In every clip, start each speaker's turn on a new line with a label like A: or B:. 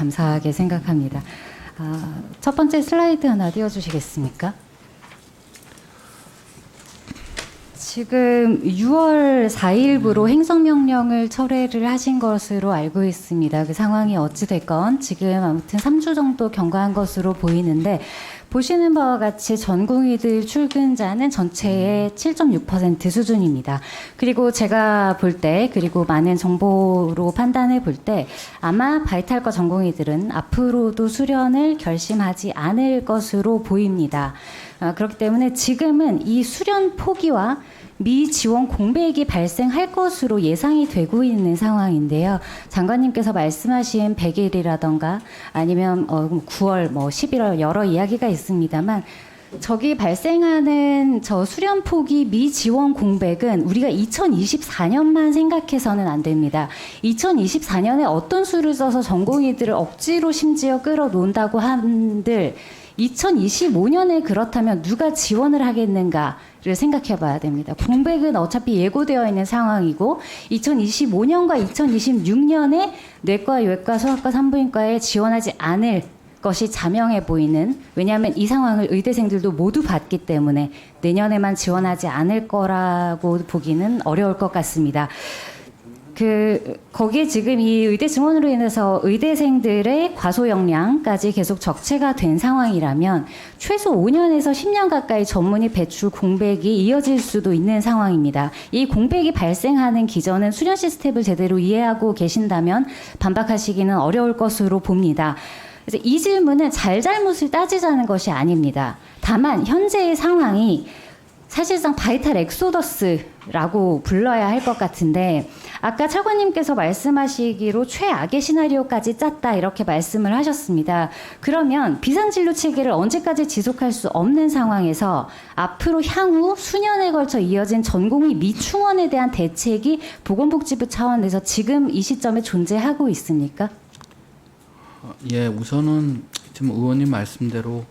A: 감사하게 생각합니다. 첫 번째 슬라이드 하나 띄워주시겠습니까? 지금 6월 4일부로 행정명령을 철회를 하신 것으로 알고 있습니다. 그 상황이 어찌됐건 지금 아무튼 3주 정도 경과한 것으로 보이는데, 보시는 바와 같이 전공의들 출근자는 전체의 7.6% 수준입니다. 그리고 제가 볼 때, 그리고 많은 정보로 판단해 볼 때 아마 바이탈과 전공의들은 앞으로도 수련을 결심하지 않을 것으로 보입니다. 그렇기 때문에 지금은 이 수련 포기와 미지원 공백이 발생할 것으로 예상이 되고 있는 상황인데요. 장관님께서 말씀하신 100일이라던가 아니면 9월, 11월 여러 이야기가 있습니다만, 저기 발생하는 저 수련 포기 미지원 공백은 우리가 2024년만 생각해서는 안 됩니다. 2024년에 어떤 수를 써서 전공의들을 억지로 심지어 끌어놓는다고 한들 2025년에 그렇다면 누가 지원을 하겠는가를 생각해 봐야 됩니다. 공백은 어차피 예고되어 있는 상황이고 2025년과 2026년에 내과, 외과, 소아과, 산부인과에 지원하지 않을 것이 자명해 보이는, 왜냐하면 이 상황을 의대생들도 모두 봤기 때문에 내년에만 지원하지 않을 거라고 보기는 어려울 것 같습니다. 거기에 지금 이 의대 증원으로 인해서 의대생들의 과소 역량까지 계속 적체가 된 상황이라면 최소 5년에서 10년 가까이 전문의 배출 공백이 이어질 수도 있는 상황입니다. 이 공백이 발생하는 기전은 수련 시스템을 제대로 이해하고 계신다면 반박하시기는 어려울 것으로 봅니다. 그래서 이 질문은 잘잘못을 따지자는 것이 아닙니다. 다만 현재의 상황이 사실상 바이탈 엑소더스라고 불러야 할 것 같은데, 아까 차관님께서 말씀하시기로 최악의 시나리오까지 짰다 이렇게 말씀을 하셨습니다. 그러면 비상진료 체계를 언제까지 지속할 수 없는 상황에서 앞으로 향후 수년에 걸쳐 이어진 전공의 미충원에 대한 대책이 보건복지부 차원에서 지금 이 시점에 존재하고 있습니까?
B: 예, 우선은 지금 의원님 말씀대로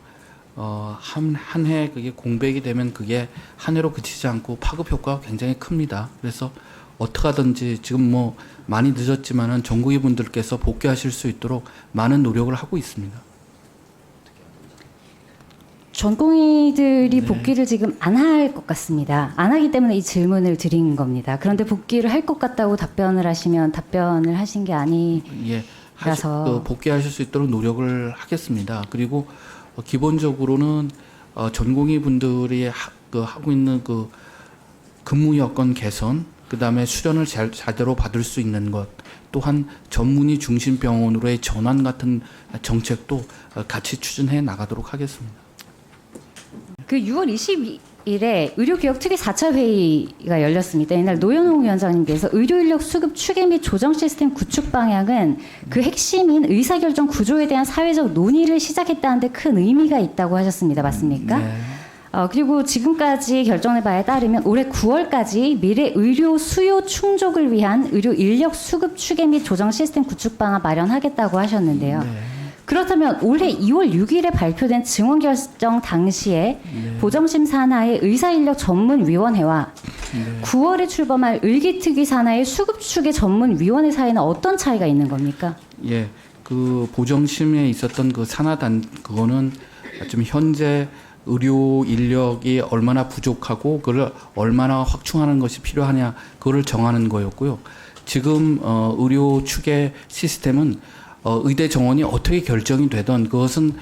B: 한 해 그게 공백이 되면 그게 한 해로 그치지 않고 파급 효과가 굉장히 큽니다. 그래서 어떻게 하든지 지금 많이 늦었지만은 전국의 분들께서 복귀하실 수 있도록 많은 노력을 하고 있습니다.
A: 전공의들이
B: 네.
A: 복귀를 지금 안 할 것 같습니다. 안 하기 때문에 이 질문을 드린 겁니다. 그런데 복귀를 할 것 같다고 답변을 하시면 답변을 하신 게 아니라서
B: 복귀하실 수 있도록 노력을 하겠습니다. 그리고 기본적으로는 전공의 분들이 하고 있는 그 근무 여건 개선, 그 다음에 수련을 제대로 받을 수 있는 것, 또한 전문의 중심 병원으로의 전환 같은 정책도 같이 추진해 나가도록 하겠습니다.
A: 6월 22일에 의료개혁특위 4차 회의가 열렸습니다. 이날 노현홍 위원장님께서 의료인력 수급 추계 및 조정 시스템 구축 방향은 그 핵심인 의사결정 구조에 대한 사회적 논의를 시작했다는 데 큰 의미가 있다고 하셨습니다. 맞습니까?
B: 네.
A: 그리고 지금까지 결정의 바에 따르면 올해 9월까지 미래 의료 수요 충족을 위한 의료 인력 수급 추계 및 조정 시스템 구축 방안 마련하겠다고 하셨는데요.
B: 네.
A: 그렇다면 올해 2월 6일에 발표된 증원 결정 당시에 보정심 산하의 의사인력 전문위원회와 9월에 출범할 의기특위 산하의 수급추계 전문위원회 사이는 어떤 차이가 있는 겁니까?
B: 예, 그 보정심에 있었던 그 산하단 그거는 좀 현재 의료 인력이 얼마나 부족하고 그걸 얼마나 확충하는 것이 필요하냐 그거를 정하는 거였고요. 지금 의료 추계 시스템은 의대 정원이 어떻게 결정이 되든 그것은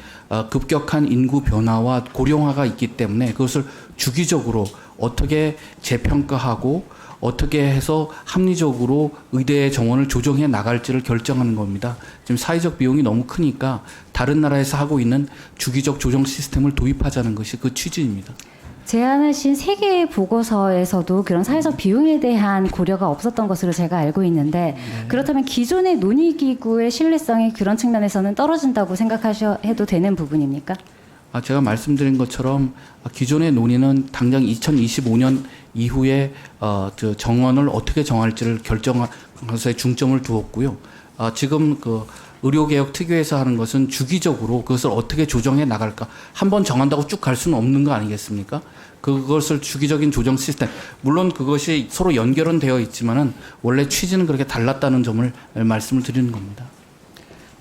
B: 급격한 인구 변화와 고령화가 있기 때문에 그것을 주기적으로 어떻게 재평가하고 어떻게 해서 합리적으로 의대 정원을 조정해 나갈지를 결정하는 겁니다. 지금 사회적 비용이 너무 크니까 다른 나라에서 하고 있는 주기적 조정 시스템을 도입하자는 것이 그 취지입니다.
A: 제안하신 세 개의 보고서에서도 그런 사회적 비용에 대한 고려가 없었던 것으로 제가 알고 있는데, 그렇다면 기존의 논의기구의 신뢰성이 그런 측면에서는 떨어진다고 생각해도 되는 부분입니까?
B: 제가 말씀드린 것처럼 기존의 논의는 당장 2025년 이후에 정원을 어떻게 정할지를 결정한 것에 중점을 두었고요. 지금 그 의료개혁 특위에서 하는 것은 주기적으로 그것을 어떻게 조정해 나갈까. 한번 정한다고 쭉 갈 수는 없는 거 아니겠습니까? 그것을 주기적인 조정 시스템. 물론 그것이 서로 연결은 되어 있지만은 원래 취지는 그렇게 달랐다는 점을 말씀을 드리는 겁니다.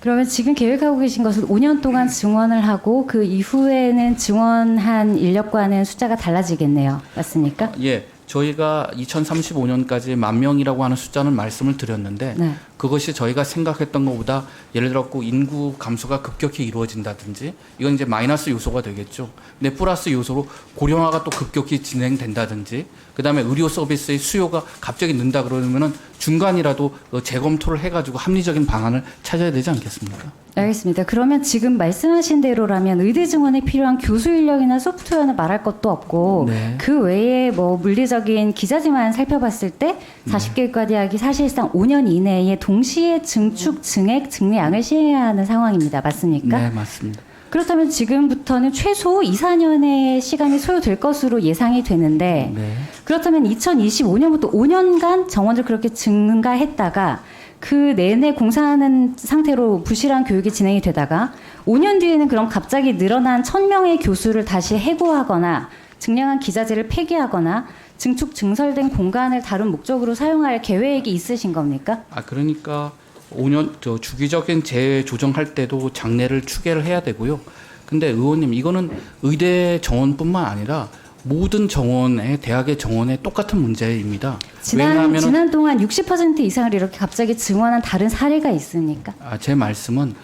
A: 그러면 지금 계획하고 계신 것은 5년 동안 증원을 하고 그 이후에는 증원한 인력과는 숫자가 달라지겠네요. 맞습니까?
B: 예, 저희가 2035년까지 10,000명이라고 하는 숫자는 말씀을 드렸는데
A: 네.
B: 그것이 저희가 생각했던 것보다 예를 들어 인구 감소가 급격히 이루어진다든지 이건 이제 마이너스 요소가 되겠죠. 근데 플러스 요소로 고령화가 또 급격히 진행된다든지 그다음에 의료 서비스의 수요가 갑자기 는다 그러면은 중간이라도 재검토를 해가지고 합리적인 방안을 찾아야 되지 않겠습니까?
A: 알겠습니다. 그러면 지금 말씀하신 대로라면 의대 증원에 필요한 교수 인력이나 소프트웨어는 말할 것도 없고
B: 네.
A: 그 외에 뭐 물리적인 기자재만 살펴봤을 때 40개과 대학이 사실상 5년 이내에 동시에 증축, 증액, 증량을 시행해야 하는 상황입니다. 맞습니까?
B: 네, 맞습니다.
A: 그렇다면 지금부터는 최소 2, 4년의 시간이 소요될 것으로 예상이 되는데
B: 네.
A: 그렇다면 2025년부터 5년간 정원을 그렇게 증가했다가 그 내내 공사하는 상태로 부실한 교육이 진행이 되다가 5년 뒤에는 그럼 갑자기 늘어난 1,000명의 교수를 다시 해고하거나 증량한 기자재를 폐기하거나 증축 증설된 공간을 다른 목적으로 사용할 계획이 있으신 겁니까?
B: 그러니까 5년 주기적인 재조정할 때도 장래를 추계를 해야 되고요. 근데 의원님 이거는 의대 정원뿐만 아니라 모든 정원의 대학의 정원에 똑같은 문제입니다.
A: 지난 동안 60% 이상을 이렇게 갑자기 증원한 다른 사례가 있습니까?
B: 제 말씀은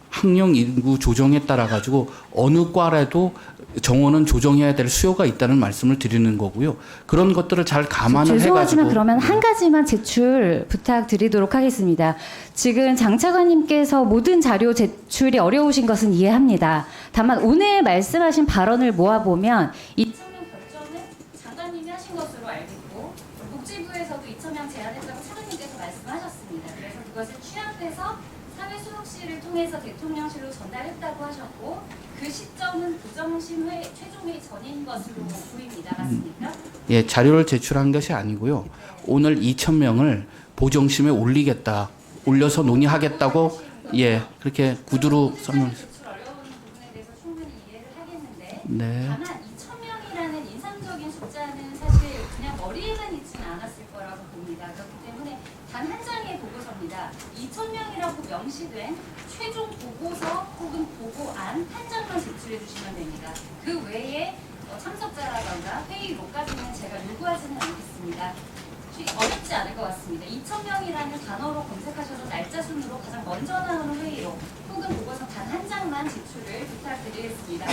B: 학령 인구 조정에 따라 가지고 어느 과라도 정원은 조정해야 될 수요가 있다는 말씀을 드리는 거고요. 그런 것들을 잘 감안을 해가지고.
A: 죄송하지만 그러면 한 가지만 제출 부탁드리도록 하겠습니다. 지금 장 차관님께서 모든 자료 제출이 어려우신 것은 이해합니다. 다만 오늘 말씀하신 발언을 모아보면 2,000명 결정은 장관님이 하신 것으로 알고 있고 복지부에서도 2,000명 제안했다고 차관님께서 말씀하셨습니다. 그래서 그것을 취합해서 사회수록실을 통해서 대통령실로 전달했다고 하셨고 그 시점은 부정심회 최종회의 전인 것으로 보입니다. 맞습니까?
B: 예, 자료를 제출한 것이 아니고요. 오늘 2,000명을 보정심에 올리겠다, 올려서 논의하겠다고 예 그렇게 구두로 설명했습니다.
A: 제출 어려운 부분에 대해서 충분히 이해를 하겠는데
B: 네.
A: 다만 2,000명이라는 인상적인 숫자는 사실 그냥 머리에만 있지는 않았을 거라고 봅니다. 그렇기 때문에 단 한 장의 보고서입니다. 2,000명이라고 명시된 최종 보고서 혹은 보고안 한 장만 제출해 주시면 됩니다. 그 외에 참석자라던가 회의록까지는 제가 요구하지는 않겠습니다. 어렵지 않을 것 같습니다. 2,000명이라는 단어로 검색하셔서 날짜 순으로 가장 먼저 나오는 회의록 혹은 보고서 단 한 장만 제출을 부탁드리겠습니다.